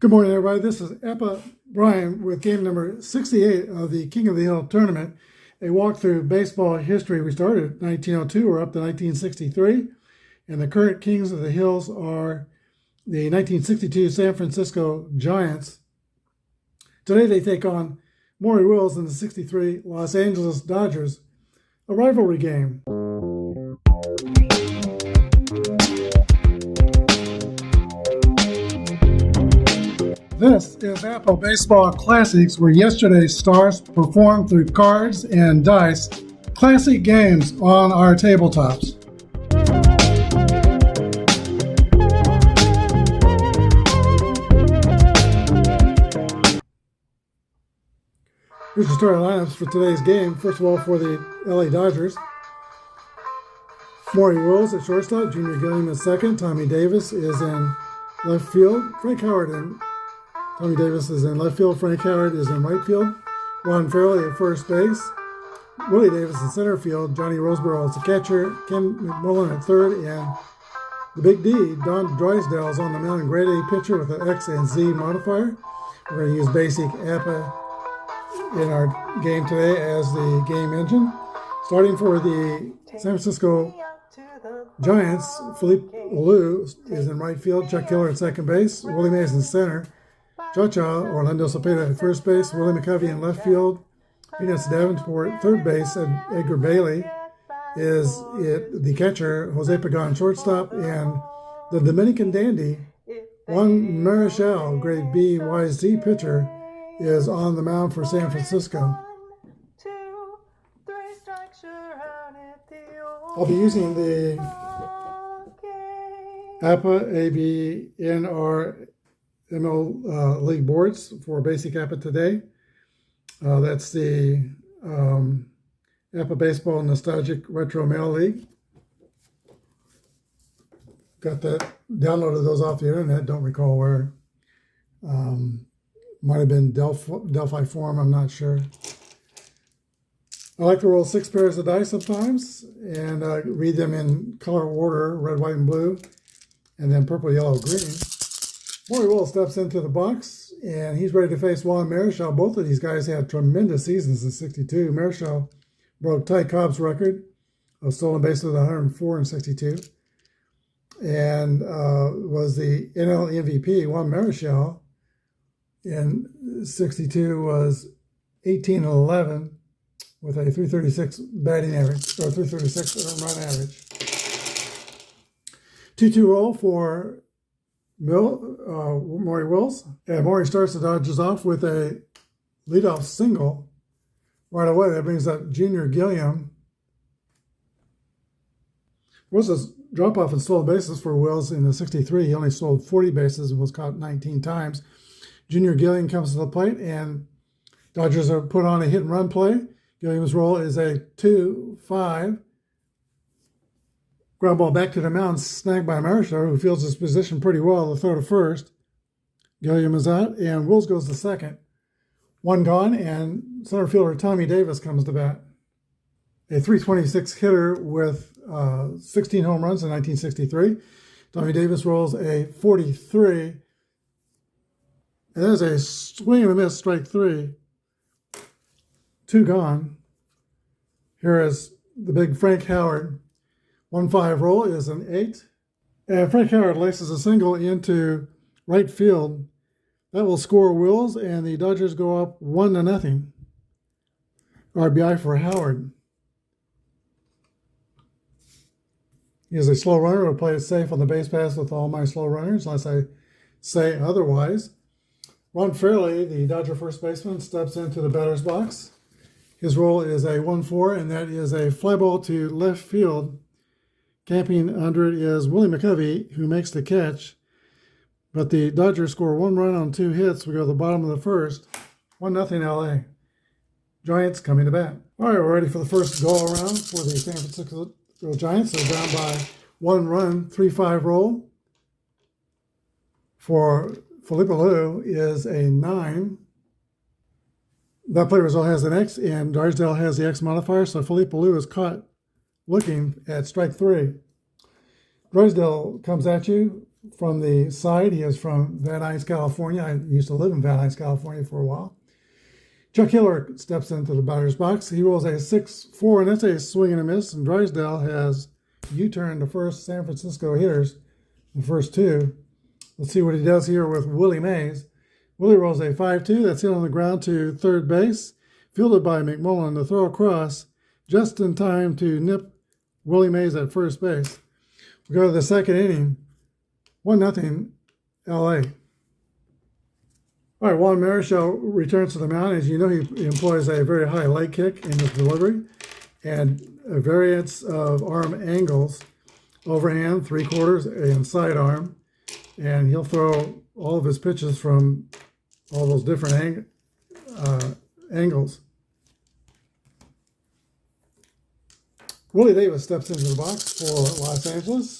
Good morning, everybody. This is Apba Brian with game number 68 of the King of the Hill tournament, a walk through baseball history. We started in 1902, we're up to 1963, and the current Kings of the Hills are the 1962 San Francisco Giants. Today they take on Maury Wills and the 63 Los Angeles Dodgers, a rivalry game. This is Apba Baseball Classics, where yesterday's stars performed through cards and dice, classic games on our tabletops. Here's the starting lineups for today's game. First of all, for the LA Dodgers, Maury Wills at shortstop, Junior Gilliam at second, Tommy Davis is in left field, Tommy Davis is in left field, Frank Howard is in right field, Ron Farrelly at first base, Willie Davis in center field, Johnny Roseborough as the catcher, Ken McMullen at third, and the Big D, Don Drysdale, is on the mound, grade A pitcher with an X and Z modifier. We're going to use basic Apba in our game today as the game engine. Starting for the San Francisco Giants, Philippe Alou is in right field, Chuck Killer at second base, Willie Mays in center, Cha-Cha, Orlando Cepeda at first base, Willie McCovey in left field, Peanuts Davenport at third base, and Edgar Bailey is the catcher, Jose Pagan shortstop, and the Dominican dandy, Juan Marichal, grade B YZ pitcher, is on the mound for San Francisco. I'll be using the Apba AB NR ML League boards for basic Apba today. That's the Apba Baseball Nostalgic Retro Mail League. Got that, downloaded those off the internet, don't recall where. Might have been Delphi Forum, I'm not sure. I like to roll 6 pairs of dice sometimes and read them in color order, red, white, and blue, and then purple, yellow, green. Maury Wills steps into the box, and he's ready to face Juan Marichal. Both of these guys had tremendous seasons in '62. Marichal broke Ty Cobb's record of stolen bases with 104 in '62, and was the NL MVP. Juan Marichal in '62 was 18-11 with a 336 batting average, or 336 run average. 2-2 roll for Maury Wills. And Maury starts the Dodgers off with a leadoff single right away. That brings up Junior Gilliam. Was a drop-off in stolen bases for Wills in the '63. He only stole 40 bases and was caught 19 times. Junior Gilliam comes to the plate, and Dodgers are put on a hit-and-run play. Gilliam's role is a 2-5. Ground ball back to the mound, snagged by Marichal, who fields his position pretty well. The throw to first. Gilliam is out, and Wills goes to second. One gone, and center fielder Tommy Davis comes to bat. A .326 hitter with 16 home runs in 1963. Tommy Davis rolls a 43. And there's a swing and a miss, strike 3. 2 gone. Here is the big Frank Howard. 1-5 roll is an 8. And Frank Howard laces a single into right field. That will score Wills, and the Dodgers go up 1-0. RBI for Howard. He is a slow runner. Will play it safe on the base pass with all my slow runners, unless I say otherwise. Ron Farrelly, the Dodger first baseman, steps into the batter's box. His role is a 1-4, and that is a fly ball to left field. Camping under it is Willie McCovey, who makes the catch. But the Dodgers score 1 run on 2 hits. We go to the bottom of the first. 1-0 LA. Giants coming to bat. All right, we're ready for the first go-around for the San Francisco Giants. They're down by 1 run, 3-5 roll. For Philippe Alou is a 9. That player result has an X, and Drysdale has the X modifier, so Philippe Alou is caught looking at strike 3. Drysdale comes at you from the side. He is from Van Nuys, California. I used to live in Van Nuys, California for a while. Chuck Hiller steps into the batter's box. He rolls a 6-4, and that's a swing and a miss. And Drysdale has U-turned the first San Francisco hitters, the first two. Let's see what he does here with Willie Mays. Willie rolls a 5-2. That's hit on the ground to third base. Fielded by McMullen. The throw across just in time to nip Willie Mays at first base. We go to the second inning. 1-0 LA. All right, Juan Marichal returns to the mound. As you know, he employs a very high leg kick in his delivery and a variance of arm angles, overhand, three-quarters, and sidearm. And he'll throw all of his pitches from all those different angles. Willie Davis steps into the box for Los Angeles.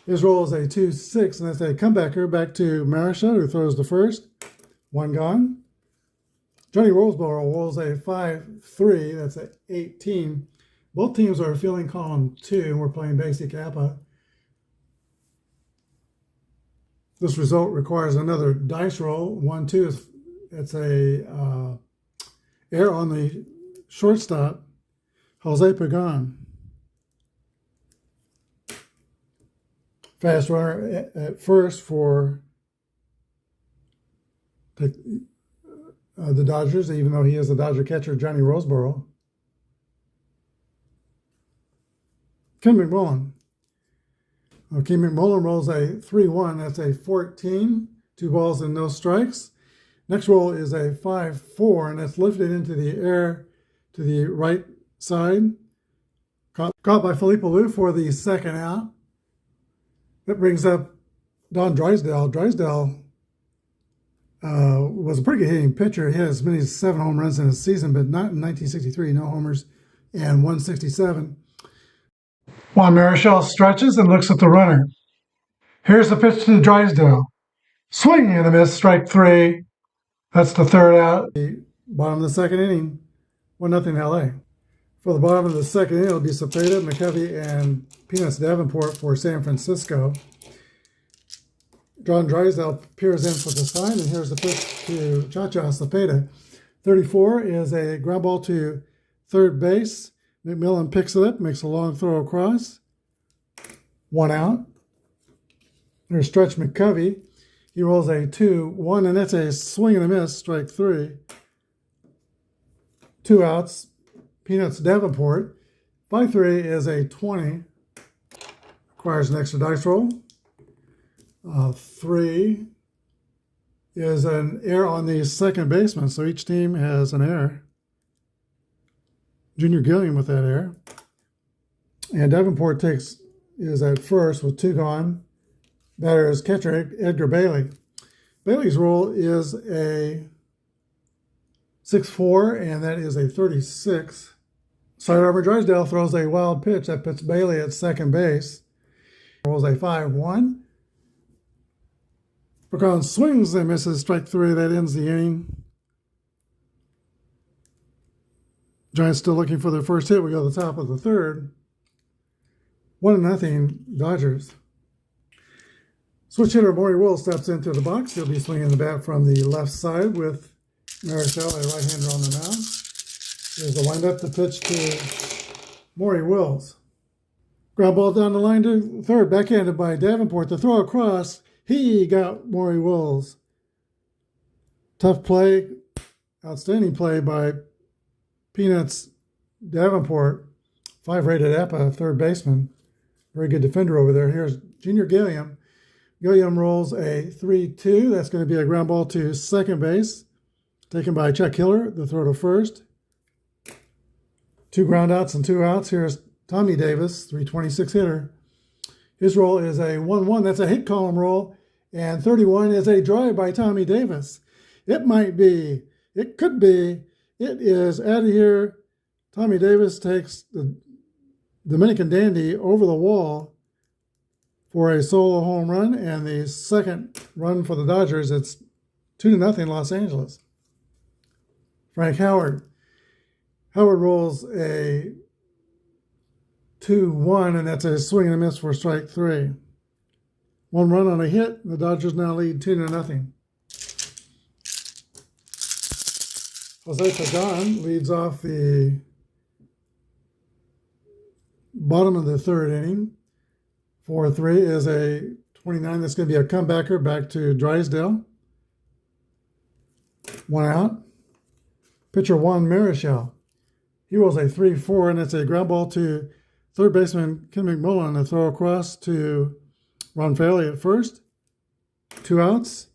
His roll is a 2-6, and that's a comebacker back to Marichal, who throws the first. One gone. Johnny Roseborough rolls a 5-3. That's an 18. Both teams are filling column 2, and we're playing basic Apba. This result requires another dice roll. 1-2 it's a error on the shortstop, Jose Pagan. Fast runner at first for the Dodgers, even though he is the Dodger catcher, Johnny Roseborough. Ken McMullen. Ken McMullen rolls a 3-1. That's a 14. 2 balls and no strikes. Next roll is a 5-4, and that's lifted into the air to the right side. Caught by Felipe Alou for the second out. That brings up Don Drysdale. Drysdale was a pretty good hitting pitcher. He had as many as 7 home runs in a season, but not in 1963. No homers and 167. Juan Marichal stretches and looks at the runner. Here's the pitch to Drysdale. Swing and a miss, strike 3. That's the third out. The bottom of the second inning, 1-0 LA. For the bottom of the second inning, it'll be Cepeda, McCovey, and Peanuts Davenport for San Francisco. John Drysdale peers in for the sign, and here's the pitch to Cha-Cha Cepeda. 34 is a ground ball to third base. McMillan picks it up, makes a long throw across. 1 out. There's Stretch McCovey. He rolls a 2-1, and that's a swing and a miss, strike 3. 2 outs. Peanuts Davenport. 5-3 is a 20. Requires an extra dice roll. 3 is an error on the second baseman, so each team has an error. Junior Gilliam with that error. And Davenport is at first with 2 gone. Batter is catcher Edgar Bailey. Bailey's roll is a 6-4, and that is a 36. Sidearmer Drysdale throws a wild pitch that puts Bailey at second base. Rolls a 5-1. Pecan swings and misses, strike 3. That ends the inning. Giants still looking for their first hit. We go to the top of the third. 1-0 Dodgers. Switch hitter Maury Wills steps into the box. He'll be swinging the bat from the left side with Marichal, a right-hander, on the mound. Here's the windup, the pitch to Maury Wills. Ground ball down the line to third, backhanded by Davenport. The throw across, he got Maury Wills. Tough play, outstanding play by Peanuts Davenport, 5-rated Apba, third baseman. Very good defender over there. Here's Junior Gilliam. Gilliam rolls a 3-2. That's going to be a ground ball to second base. Taken by Chuck Hiller, the throw to first. 2 ground outs and 2 outs. Here's Tommy Davis, 326 hitter. His roll is a 1-1. That's a hit column roll. And 31 is a drive by Tommy Davis. It might be. It could be. It is out of here. Tommy Davis takes the Dominican Dandy over the wall for a solo home run, and the second run for the Dodgers. It's 2-0 Los Angeles. Frank Howard. Howard rolls a 2-1, and that's a swing and a miss for strike 3. One run on a hit. The Dodgers now lead 2-0. Jose Pagan leads off the bottom of the third inning. 4-3 is a 29. That's going to be a comebacker back to Drysdale. 1 out. Pitcher Juan Marichal. He rolls a 3-4, and it's a ground ball to third baseman Ken McMullen. A throw across to Ron Fraley at first. 2 outs.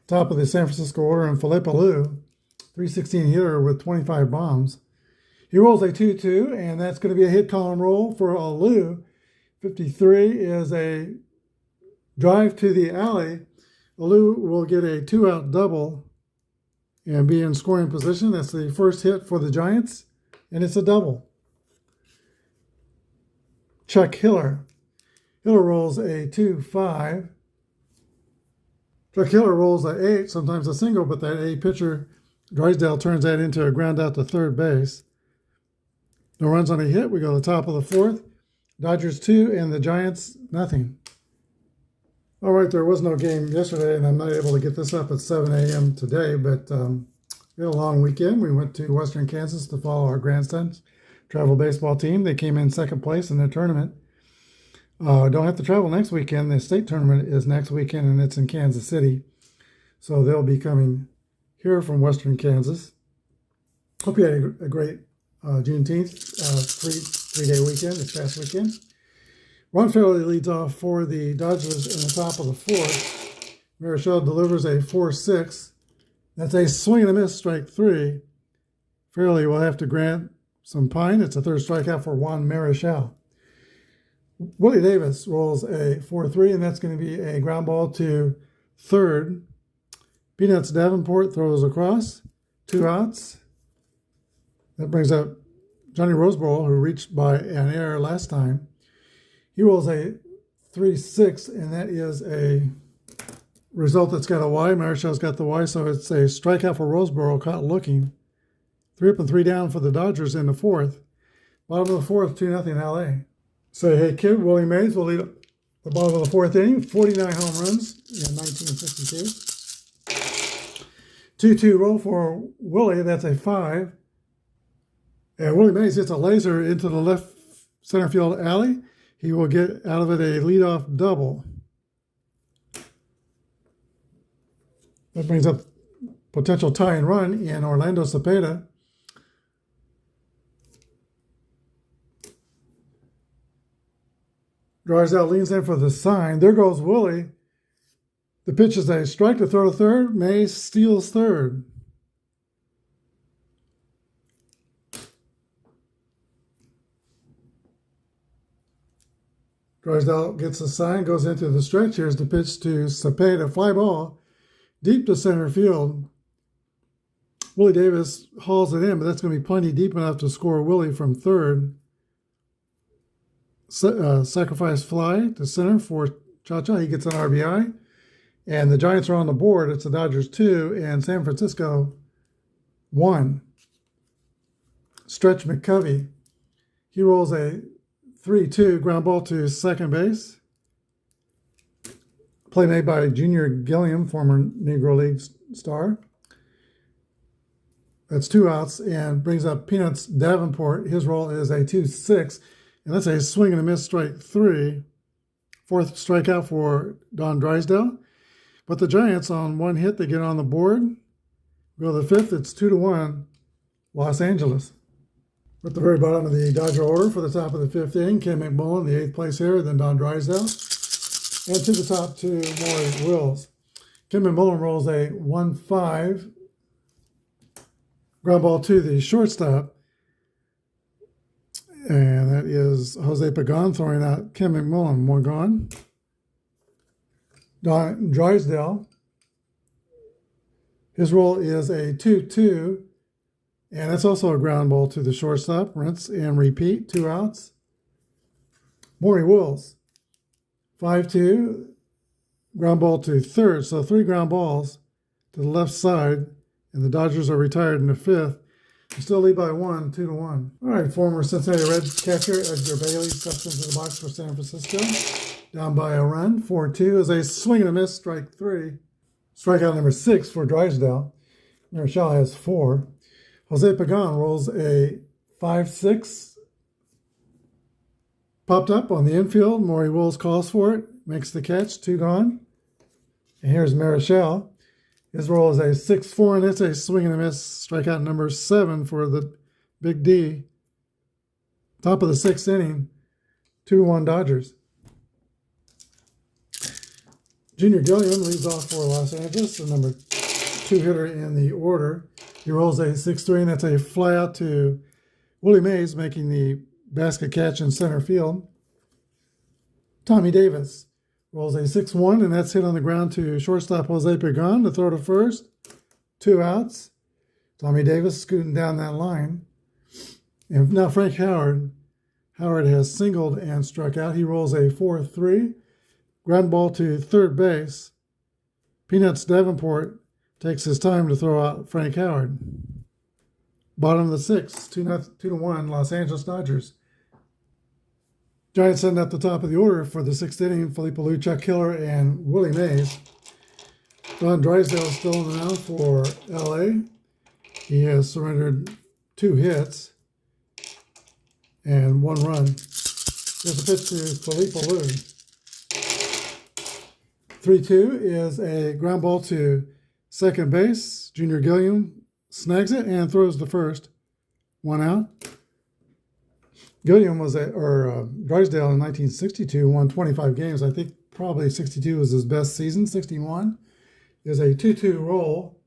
Top of the San Francisco order, and Felipe Alou, 316 hitter with 25 bombs. He rolls a 2-2, and that's going to be a hit column roll for Alou. 53 is a drive to the alley. Alou will get a 2-out double and be in scoring position. That's the first hit for the Giants, and it's a double. Chuck Hiller. Hiller rolls a 2-5. Chuck Hiller rolls a 8, sometimes a single, but that 8 pitcher, Drysdale, turns that into a ground out to third base. No runs on a hit. We go to the top of the fourth. Dodgers 2 and the Giants nothing. All right, there was no game yesterday, and I'm not able to get this up at 7 a.m. today, but we had a long weekend. We went to Western Kansas to follow our grandson's travel baseball team. They came in second place in their tournament. Don't have to travel next weekend. The state tournament is next weekend, and it's in Kansas City. So they'll be coming here from Western Kansas. Hope you had a great Juneteenth three-day weekend, this past weekend. Ron Fraley leads off for the Dodgers in the top of the fourth. Marichal delivers a 4-6. That's a swing and a miss, strike 3. Fraley will have to grant some pine. It's a third strikeout for Juan Marichal. Willie Davis rolls a 4-3, and that's going to be a ground ball to third. Peanuts Davenport throws across. 2 outs. That brings up Johnny Roseborough, who reached by an error last time. He rolls a 3-6, and that is a result that's got a Y. Marichal's got the Y, so it's a strikeout for Roseborough, caught looking. 3 up and 3 down for the Dodgers in the fourth. Bottom of the fourth, 2-0 LA. Say hey kid, Willie Mays will lead the bottom of the fourth inning. 49 home runs in 1962. 2-2 roll for Willie, that's a 5. And Willie Mays hits a laser into the left center field alley. He will get out of it a leadoff double. That brings up potential tie and run in Orlando Cepeda. Drysdale leans in for the sign. There goes Willie. The pitch is a strike to throw to third. Mays steals third. Drysdale gets the sign, goes into the stretch. Here's the pitch to Cepeda. Fly ball deep to center field. Willie Davis hauls it in, but that's going to be plenty deep enough to score Willie from third. Sacrifice fly to center for Cha-Cha. He gets an RBI. And the Giants are on the board. It's the Dodgers 2 and San Francisco 1. Stretch McCovey. He rolls a 3-2 ground ball to second base. Play made by Junior Gilliam, former Negro League star. That's 2 outs and brings up Peanuts Davenport. His roll is a 2-6. And that's a swing and a miss, strike 3. Fourth strikeout for Don Drysdale. But the Giants, on 1 hit, they get on the board. Go to the fifth, it's 2-1, Los Angeles. At the very bottom of the Dodger order for the top of the fifth inning, Ken McMullen, the 8th place hitter, then Don Drysdale. And to the top 2, Maury Wills. Ken McMullen rolls a 1-5. Ground ball to the shortstop. And that is Jose Pagan throwing out Ken McMullen. 1 gone. Don Drysdale. His roll is a 2-2. And that's also a ground ball to the shortstop. Rinse and repeat. 2 outs. Maury Wills. 5-2. Ground ball to third. So 3 ground balls to the left side. And the Dodgers are retired in the fifth. They still lead by 1, 2-1. All right, former Cincinnati Reds catcher Edgar Bailey steps into the box for San Francisco. down by a run. 4-2 is a swing and a miss, strike 3. Strikeout number 6 for Drysdale. Marichal has 4. Jose Pagan rolls a 5-6. Popped up on the infield. Maury Wills calls for it. Makes the catch. 2 gone. And here's Marichal. His roll is a 6-4, and it's a swing and a miss. Strikeout number 7 for the Big D. Top of the 6th inning. 2-1 Dodgers. Junior Gilliam leads off for Los Angeles, the number 2 hitter in the order. He rolls a 6-3, and that's a fly out to Willie Mays, making the basket catch in center field. Tommy Davis rolls a 6-1, and that's hit on the ground to shortstop Jose Pagan to throw to first. 2 outs. Tommy Davis scooting down that line. And now Frank Howard. Howard has singled and struck out. He rolls a 4-3. Ground ball to third base. Peanuts Davenport takes his time to throw out Frank Howard. Bottom of the 6th, 2-1 Los Angeles Dodgers. Giants send up the top of the order for the 6th inning. Felipe Alou, Chuck Hiller, and Willie Mays. Don Drysdale is still in the mound for LA. He has surrendered 2 hits and 1 run. There's a pitch to Felipe Alou. 3-2 is a ground ball to second base. Junior Gilliam snags it and throws to first. 1 out. Gilliam was Drysdale in 1962 won 25 games. I think probably 62 was his best season. 61 is a 2-2 roll.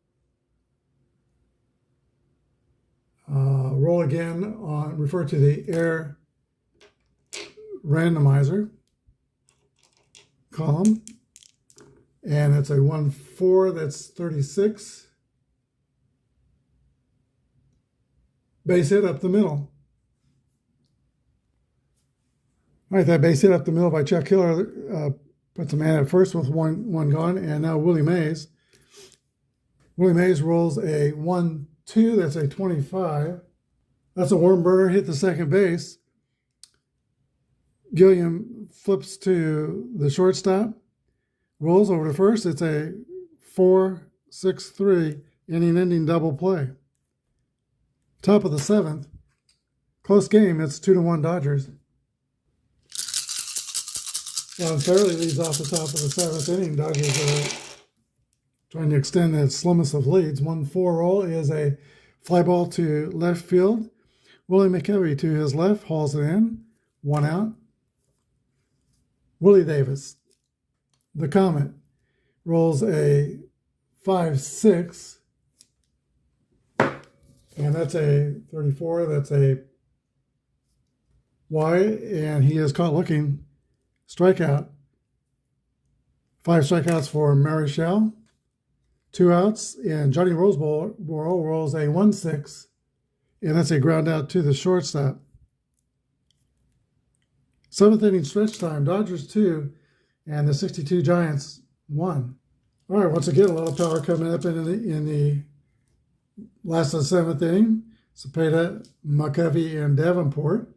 Roll again on refer to the air randomizer column. And it's a 1-4, that's 36. Base hit up the middle. All right, that base hit up the middle by Chuck Hiller puts a man at first with one gone, and now Willie Mays. Willie Mays rolls a 1-2, that's a 25. That's a worm burner, hit the second base. Gilliam flips to the shortstop. Rolls over to first. It's a 4-6-3 inning-ending double play. Top of the 7th. Close game. It's 2-1 Dodgers. Alan Fairley leads off the top of the 7th inning. Dodgers are trying to extend that slimmest of leads. 1-4 roll is a fly ball to left field. Willie McKevy to his left hauls it in. 1 out. Willie Davis, the Comet, rolls a 5-6, and that's a 34. That's a Y, and he is caught looking. Strikeout. 5 strikeouts for Marichal. 2 outs, and Johnny Roseboro rolls a 1-6, and that's a ground out to the shortstop. 7th inning stretch time. Dodgers 2, and the 62 Giants 1. All right, once again, a lot of power coming up in the last of the 7th inning. Cepeda, McCovey, and Davenport.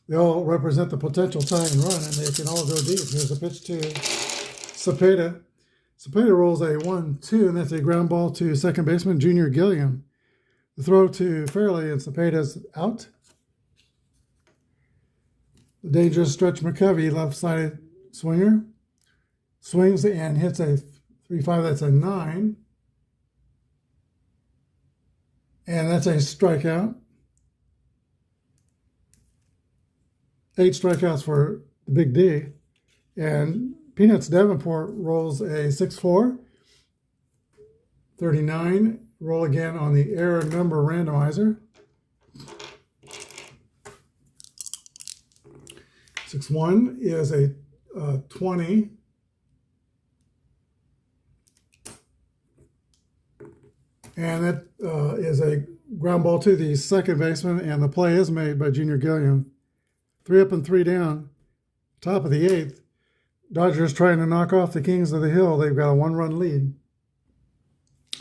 They all represent the potential tying run, and they can all go deep. Here's a pitch to Cepeda. Cepeda rolls a 1-2, and that's a ground ball to second baseman Junior Gilliam. The throw to Fairley, and Cepeda's out. The dangerous Stretch McCovey, left-sided swinger, swings and hits a 3-5. That's a 9. And that's a strikeout. 8 strikeouts for the Big D. And Peanuts Davenport rolls a 6-4. 39. Roll again on the error number randomizer. 6-1 is a 20. And that is a ground ball to the second baseman, and the play is made by Junior Gilliam. 3 up and 3 down. Top of the 8th. Dodgers trying to knock off the Kings of the Hill. They've got a 1-run lead.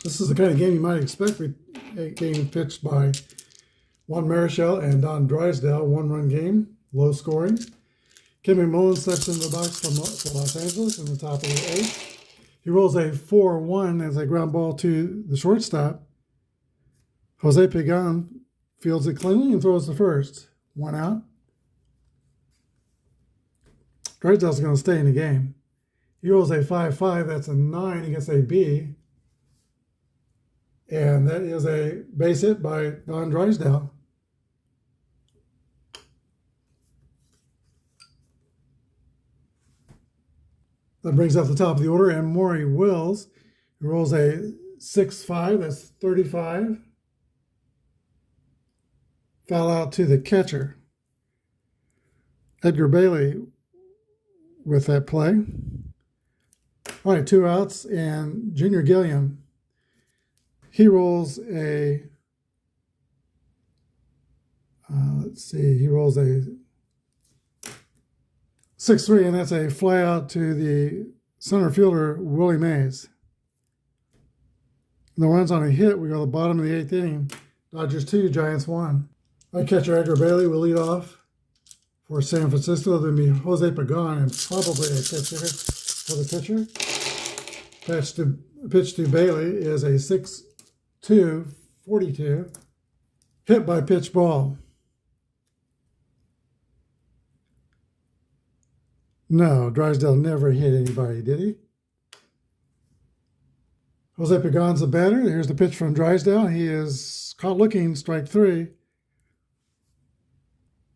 This is the kind of game you might expect. A game pitched by Juan Marichal and Don Drysdale. 1-run game, low scoring. Kim McMullen steps into the box for Los Angeles in the top of the 8th. He rolls a 4-1 as a ground ball to the shortstop. Jose Pagan fields it cleanly and throws to first. 1 out. Drysdale's going to stay in the game. He rolls a 5-5. That's a 9. He gets a B. And that is a base hit by Don Drysdale. That brings up the top of the order, and Maury Wills, who rolls a 6-5. That's 35. Foul out to the catcher. Edgar Bailey with that play. All right, 2 outs, and Junior Gilliam. He rolls a, he rolls a 6-3, and that's a fly out to the center fielder, Willie Mays. And the runs on a hit, we go to the bottom of the 8th inning. Dodgers 2, Giants 1. Our catcher, Edgar Bailey, will lead off for San Francisco. There'll be Jose Pagan and probably a pitch hitter for the pitcher. Pitch to Bailey is a 6-2, 42. Hit by pitch ball. No, Drysdale never hit anybody, did he? Jose Pagan's the batter. Here's the pitch from Drysdale. He is caught looking, strike 3.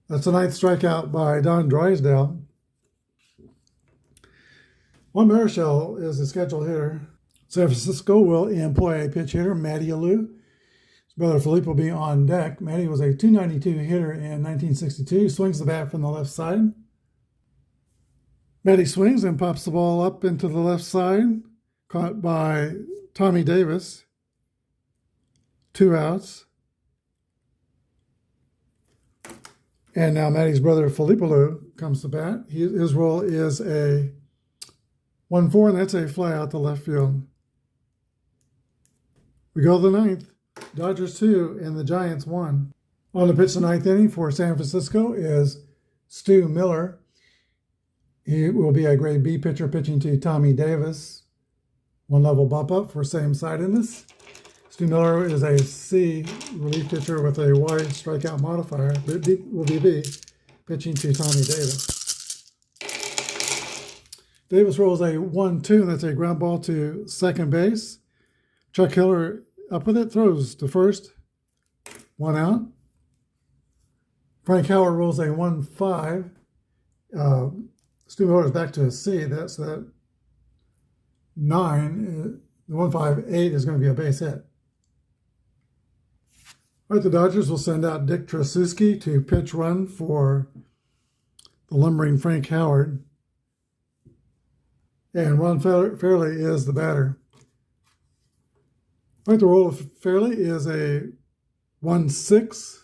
That's the 9th strikeout by Don Drysdale. Juan Marichal is the scheduled hitter. San Francisco will employ a pitch hitter, Matty Alou. His brother Felipe will be on deck. Matty was a .292 hitter in 1962. Swings the bat from the left side. Matty swings and pops the ball up into the left side. Caught by Tommy Davis. 2 outs. And now Matty's brother, Felipe Alou, comes to bat. His role is a 1-4, and that's a fly out to left field. We go to the 9th. Dodgers 2 and the Giants 1. On the pitch the 9th inning for San Francisco is Stu Miller. He will be a grade B pitcher pitching to Tommy Davis. 1 level bump up for same-sidedness. Stu Miller is a C relief pitcher with a Y strikeout modifier. Will be B, pitching to Tommy Davis. Davis rolls a 1-2, that's a ground ball to second base. Chuck Hiller up with it, throws to first. 1 out. Frank Howard rolls a 1-5. Stu Miller's back to a C. That's that 9. The 1-5-8 is going to be a base hit. All right, the Dodgers will send out Dick Tracewski to pitch run for the lumbering Frank Howard. And Ron Fairley is the batter. All right, the role of Fairley is a 1-6.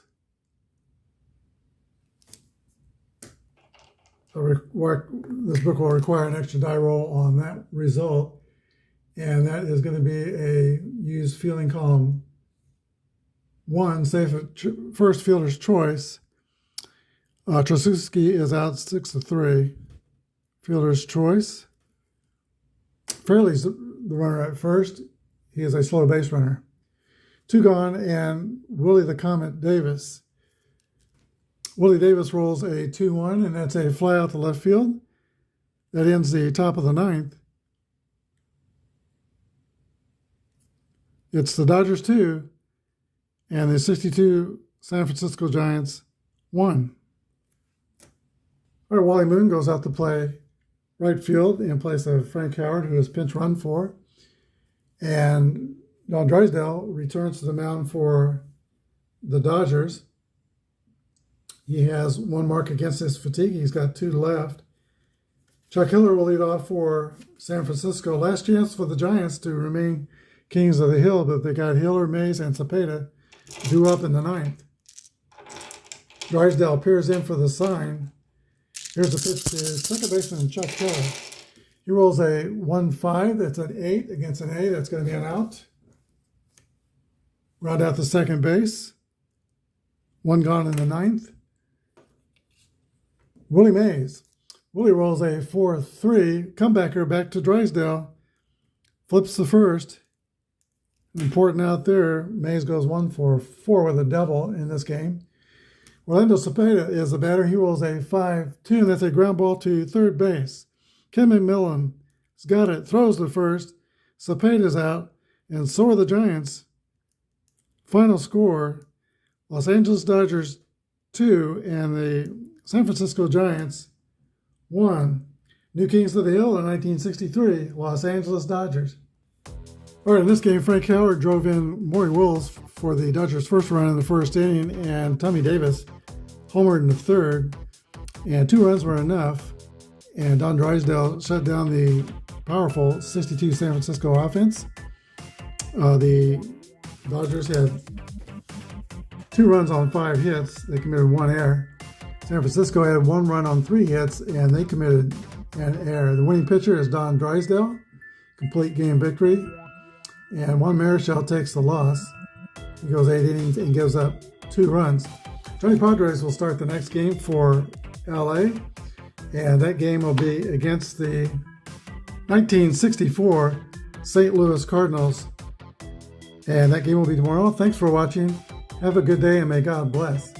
This book will require an extra die roll on that result. And that is going to be a used fielding column 1, safe at first fielder's choice. Tracewski is out 6-3. Fielder's choice. Fairley's the runner at first. He is a slow base runner. 2 gone, and Willie the Comet Davis. Willie Davis rolls a 2-1, and that's a fly out to left field. That ends the top of the 9th. It's the Dodgers 2 and the 62 San Francisco Giants 1. All right, Wally Moon goes out to play right field in place of Frank Howard, who is pinch run for. And Don Drysdale returns to the mound for the Dodgers. He has 1 mark against his fatigue. He's got 2 left. Chuck Hiller will lead off for San Francisco. Last chance for the Giants to remain kings of the hill, but they got Hiller, Mays, and Cepeda due up in the 9th. Drysdale peers in for the sign. Here's a pitch to second baseman Chuck Hiller. He rolls a 1-5. That's an 8 against an A. That's going to be an out. Round out to second base. 1 gone in the 9th. Willie Mays. Willie rolls a 4-3, comebacker back to Drysdale, flips the first. Important out there, Mays goes 1-4 with a double in this game. Orlando Cepeda is the batter. He rolls a 5-2, and that's a ground ball to third base. Ken McMillan's got it, throws to first. Cepeda's out, and so are the Giants. Final score, Los Angeles Dodgers 2 and the San Francisco Giants 1. New Kings of the Hill in 1963, Los Angeles Dodgers. All right, in this game, Frank Howard drove in Maury Wills for the Dodgers' first run in the first inning, and Tommy Davis homered in the third, and 2 runs were enough, and Don Drysdale shut down the powerful 62 San Francisco offense. The Dodgers had 2 runs on 5 hits. They committed 1 error. San Francisco had 1 run on 3 hits, and they committed an error. The winning pitcher is Don Drysdale. Complete game victory. And Juan Marichal takes the loss. He goes 8 innings and gives up 2 runs. Johnny Padres will start the next game for LA, and that game will be against the 1964 St. Louis Cardinals. And that game will be tomorrow. Thanks for watching. Have a good day, and may God bless.